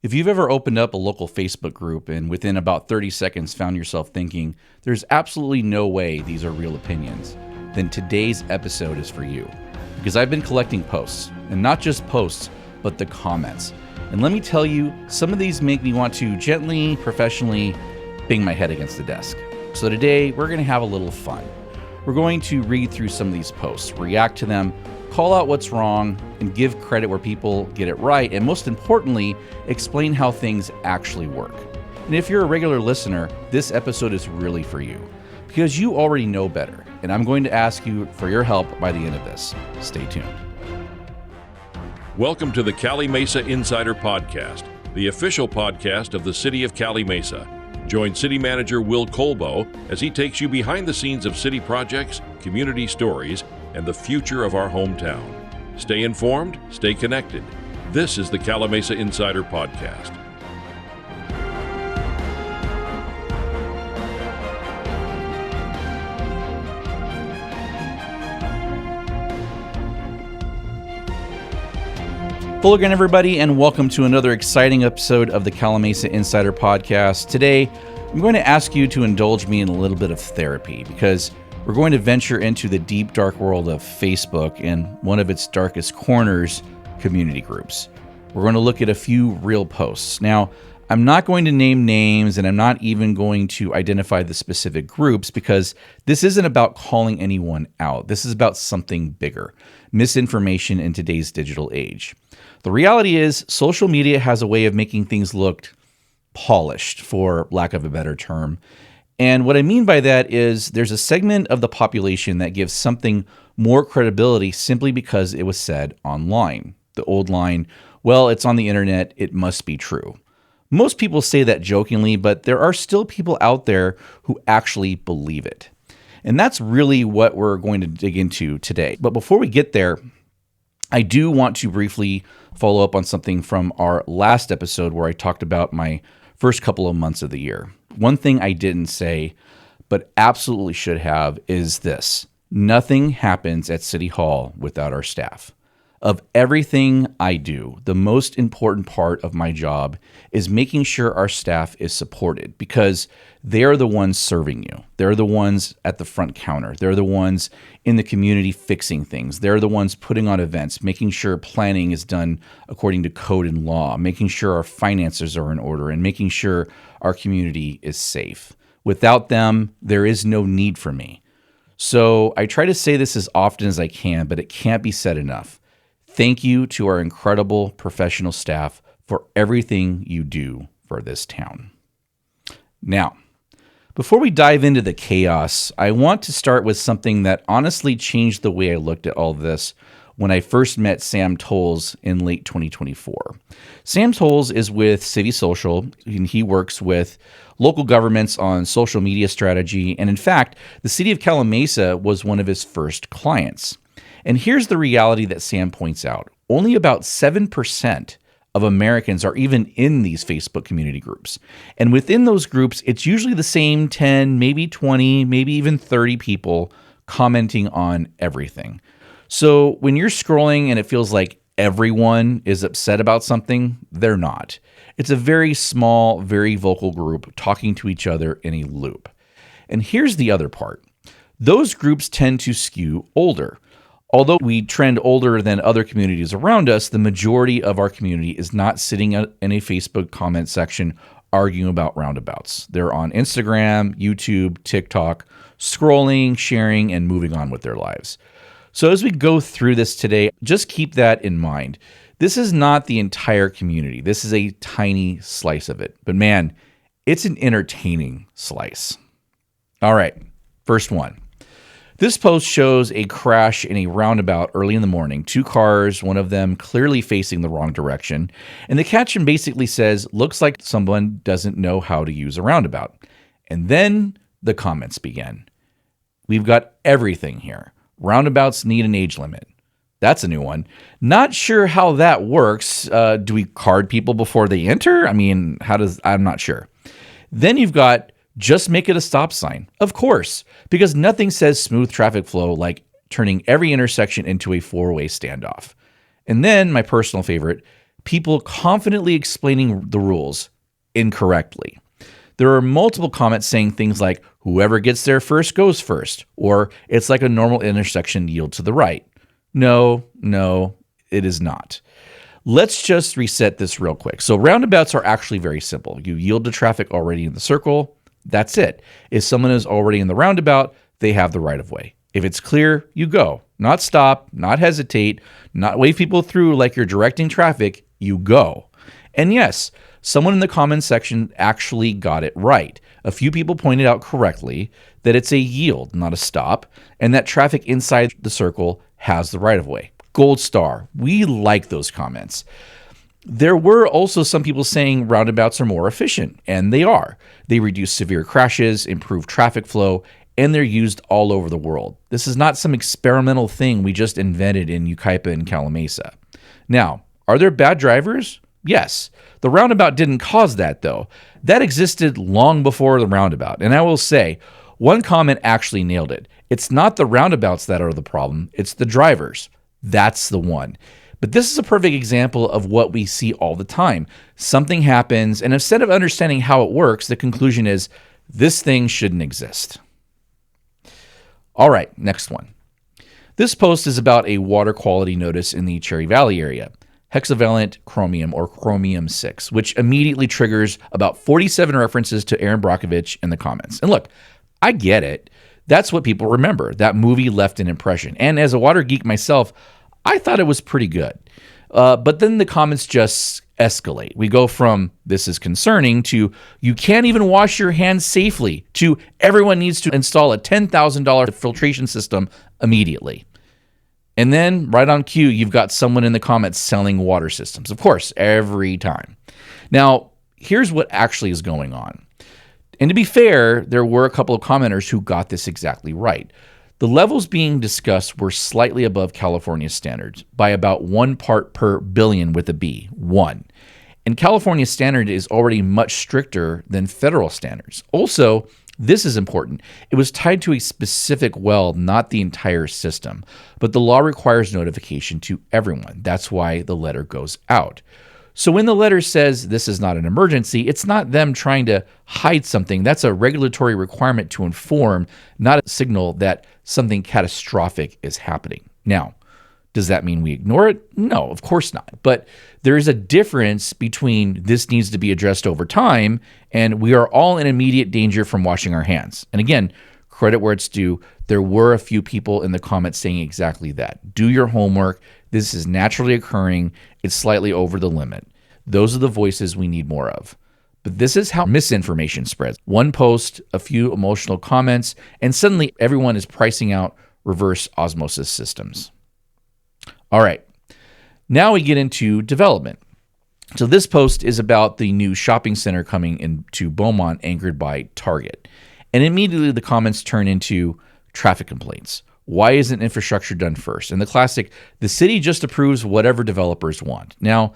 If you've ever opened up a local Facebook group and within about 30 seconds found yourself thinking, there's absolutely no way these are real opinions, then today's episode is for you. Because I've been collecting posts, and not just posts, but the comments. And let me tell you, some of these make me want to gently, professionally bang my head against the desk. So today, we're going to have a little fun. We're going to read through some of these posts, react to them, call out what's wrong, and give credit where people get it right, and most importantly, explain how things actually work. And if you're a regular listener, this episode is really for you, because you already know better, and I'm going to ask you for your help by the end of this. Stay tuned. Welcome to the Calimesa Insider Podcast, the official podcast of the City of Calimesa. Join City Manager Will Kolbow as he takes you behind the scenes of city projects, community stories, and the future of our hometown. Stay informed, stay connected. This is the Calimesa Insider Podcast. Hello again, everybody, and welcome to another exciting episode of the Calimesa Insider Podcast. Today, I'm going to ask you to indulge me in a little bit of therapy because we're going to venture into the deep, dark world of Facebook and one of its darkest corners, community groups. We're going to look at a few real posts. Now, I'm not going to name names and I'm not even going to identify the specific groups because this isn't about calling anyone out. This is about something bigger, misinformation in today's digital age. The reality is social media has a way of making things look polished, for lack of a better term. And what I mean by that is there's a segment of the population that gives something more credibility simply because it was said online. The old line, well, it's on the internet, it must be true. Most people say that jokingly, but there are still people out there who actually believe it. And that's really what we're going to dig into today. But before we get there, I do want to briefly follow up on something from our last episode where I talked about my first couple of months of the year. One thing I didn't say, but absolutely should have, is this. Nothing happens at City Hall without our staff. Of everything I do, the most important part of my job is making sure our staff is supported because they're the ones serving you. They're the ones at the front counter. They're the ones in the community fixing things. They're the ones putting on events, making sure planning is done according to code and law, making sure our finances are in order, and making sure our community is safe. Without them, there is no need for me. So I try to say this as often as I can, but it can't be said enough. Thank you to our incredible professional staff for everything you do for this town. Now, before we dive into the chaos, I want to start with something that honestly changed the way I looked at all this when I first met Sam Tolles in late 2024. Sam Tolles is with City Social, and he works with local governments on social media strategy. And in fact, the city of Calimesa was one of his first clients. And here's the reality that Sam points out. Only about 7% of Americans are even in these Facebook community groups. And within those groups, it's usually the same 10, maybe 20, maybe even 30 people commenting on everything. So when you're scrolling and it feels like everyone is upset about something, they're not. It's a very small, very vocal group talking to each other in a loop. And here's the other part. Those groups tend to skew older. Although we trend older than other communities around us, the majority of our community is not sitting in a Facebook comment section arguing about roundabouts. They're on Instagram, YouTube, TikTok, scrolling, sharing, and moving on with their lives. So as we go through this today, just keep that in mind. This is not the entire community. This is a tiny slice of it. But man, it's an entertaining slice. All right, first one. This post shows a crash in a roundabout early in the morning. Two cars, one of them clearly facing the wrong direction. And the caption basically says, looks like someone doesn't know how to use a roundabout. And then the comments begin. We've got everything here. Roundabouts need an age limit. That's a new one. Not sure how that works. Do we card people before they enter? I mean, I'm not sure. Then you've got just make it a stop sign. Of course, because nothing says smooth traffic flow like turning every intersection into a four-way standoff. And then my personal favorite, people confidently explaining the rules incorrectly. There are multiple comments saying things like, whoever gets there first goes first, or it's like a normal intersection, yield to the right. No, it is not. Let's just reset this real quick. So roundabouts are actually very simple. You yield to traffic already in the circle. That's it. If someone is already in the roundabout, they have the right of way. If it's clear, you go. Not stop, not hesitate, not wave people through like you're directing traffic. You go. And yes, someone in the comments section actually got it right. A few people pointed out correctly that it's a yield, not a stop, and that traffic inside the circle has the right of way. Gold star. We like those comments. There were also some people saying roundabouts are more efficient, and they are. They reduce severe crashes, improve traffic flow, and they're used all over the world. This is not some experimental thing we just invented in Yucaipa and Calimesa. Now, are there bad drivers? Yes. The roundabout didn't cause that, though. That existed long before the roundabout. And I will say, one comment actually nailed it. It's not the roundabouts that are the problem, it's the drivers. That's the one. But this is a perfect example of what we see all the time. Something happens, and instead of understanding how it works, the conclusion is, this thing shouldn't exist. All right, next one. This post is about a water quality notice in the Cherry Valley area, hexavalent chromium or chromium-6, which immediately triggers about 47 references to Aaron Brockovich in the comments. And look, I get it. That's what people remember. That movie left an impression. And as a water geek myself, I thought it was pretty good. But then the comments just escalate. We go from this is concerning to you can't even wash your hands safely to everyone needs to install a $10,000 filtration system immediately. And then right on cue, you've got someone in the comments selling water systems. Of course, every time. Now, here's what actually is going on. And to be fair, there were a couple of commenters who got this exactly right. The levels being discussed were slightly above California standards by about 1 part per billion with a B, 1. And California standard is already much stricter than federal standards. Also, this is important. It was tied to a specific well, not the entire system. But the law requires notification to everyone. That's why the letter goes out. So when the letter says this is not an emergency, it's not them trying to hide something. That's a regulatory requirement to inform, not a signal that something catastrophic is happening. Now, does that mean we ignore it? No, of course not. But there is a difference between this needs to be addressed over time and we are all in immediate danger from washing our hands. And again, credit where it's due. There were a few people in the comments saying exactly that. Do your homework. This is naturally occurring. It's slightly over the limit. Those are the voices we need more of. But this is how misinformation spreads. One post, a few emotional comments, and suddenly everyone is pricing out reverse osmosis systems. All right, now we get into development. So this post is about the new shopping center coming into Beaumont anchored by Target. And immediately the comments turn into traffic complaints. Why isn't infrastructure done first? And the classic, the city just approves whatever developers want. Now,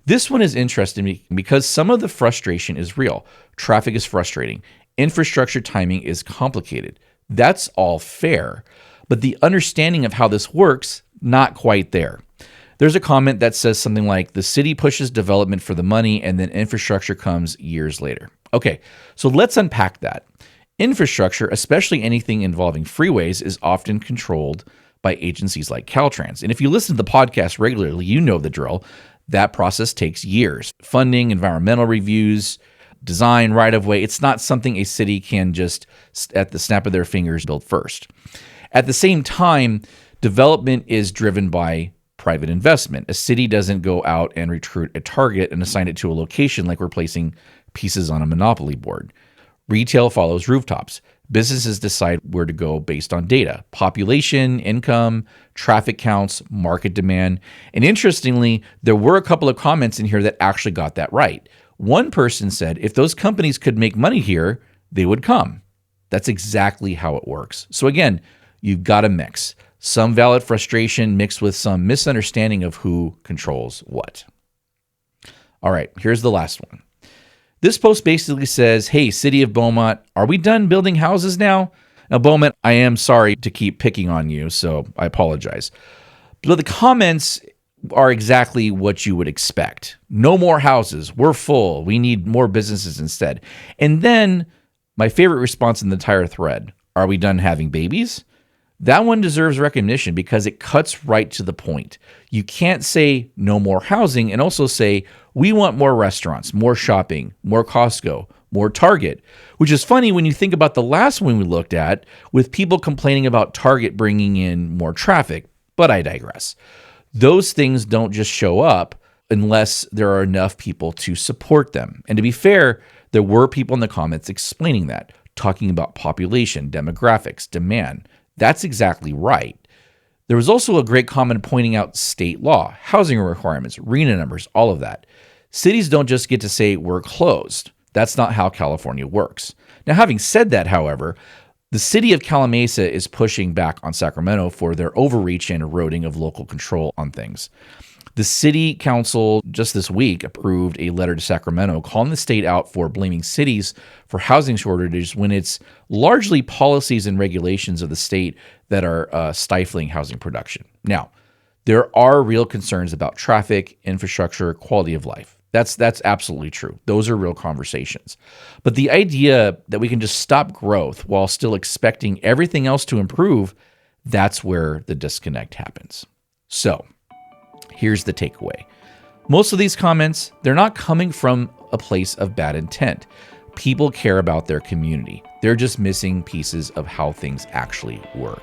this one is interesting because some of the frustration is real. Traffic is frustrating. Infrastructure timing is complicated. That's all fair. But the understanding of how this works, not quite there. There's a comment that says something like, the city pushes development for the money and then infrastructure comes years later. Okay, so let's unpack that. Infrastructure, especially anything involving freeways, is often controlled by agencies like Caltrans. And if you listen to the podcast regularly, you know the drill. That process takes years. Funding, environmental reviews, design, right-of-way. It's not something a city can just, at the snap of their fingers, build first. At the same time, development is driven by private investment. A city doesn't go out and recruit a target and assign it to a location like we're placing pieces on a Monopoly board. Retail follows rooftops. Businesses decide where to go based on data, population, income, traffic counts, market demand. And interestingly, there were a couple of comments in here that actually got that right. One person said, if those companies could make money here, they would come. That's exactly how it works. So again, you've got a mix. Some valid frustration mixed with some misunderstanding of who controls what. All right, here's the last one. This post basically says, hey, City of Beaumont, are we done building houses now? Now, Beaumont, I am sorry to keep picking on you, so I apologize. But the comments are exactly what you would expect. No more houses. We're full. We need more businesses instead. And then my favorite response in the entire thread, are we done having babies? That one deserves recognition because it cuts right to the point. You can't say no more housing and also say we want more restaurants, more shopping, more Costco, more Target, which is funny when you think about the last one we looked at with people complaining about Target bringing in more traffic, but I digress. Those things don't just show up unless there are enough people to support them. And to be fair, there were people in the comments explaining that, talking about population, demographics, demand. That's exactly right. There was also a great comment pointing out state law, housing requirements, RHNA numbers, all of that. Cities don't just get to say we're closed. That's not how California works. Now, having said that, however, the city of Calimesa is pushing back on Sacramento for their overreach and eroding of local control on things. The city council just this week approved a letter to Sacramento calling the state out for blaming cities for housing shortages when it's largely policies and regulations of the state that are stifling housing production. Now, there are real concerns about traffic, infrastructure, quality of life. That's absolutely true. Those are real conversations. But the idea that we can just stop growth while still expecting everything else to improve, that's where the disconnect happens. So, here's the takeaway. Most of these comments, they're not coming from a place of bad intent. People care about their community. They're just missing pieces of how things actually work.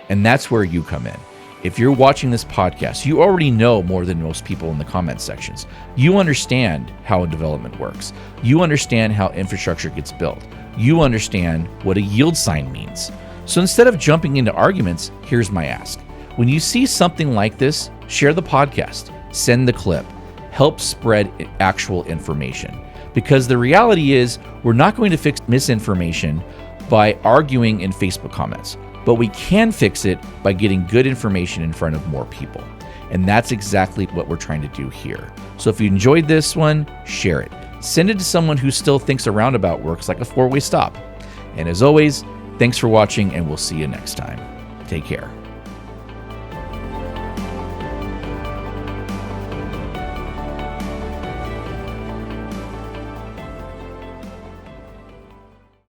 And that's where you come in. If you're watching this podcast, you already know more than most people in the comment sections. You understand how a development works. You understand how infrastructure gets built. You understand what a yield sign means. So instead of jumping into arguments, here's my ask. When you see something like this, share the podcast, send the clip, help spread actual information. Because the reality is, we're not going to fix misinformation by arguing in Facebook comments, but we can fix it by getting good information in front of more people. And that's exactly what we're trying to do here. So if you enjoyed this one, share it. Send it to someone who still thinks a roundabout works like a four-way stop. And as always, thanks for watching, and we'll see you next time. Take care.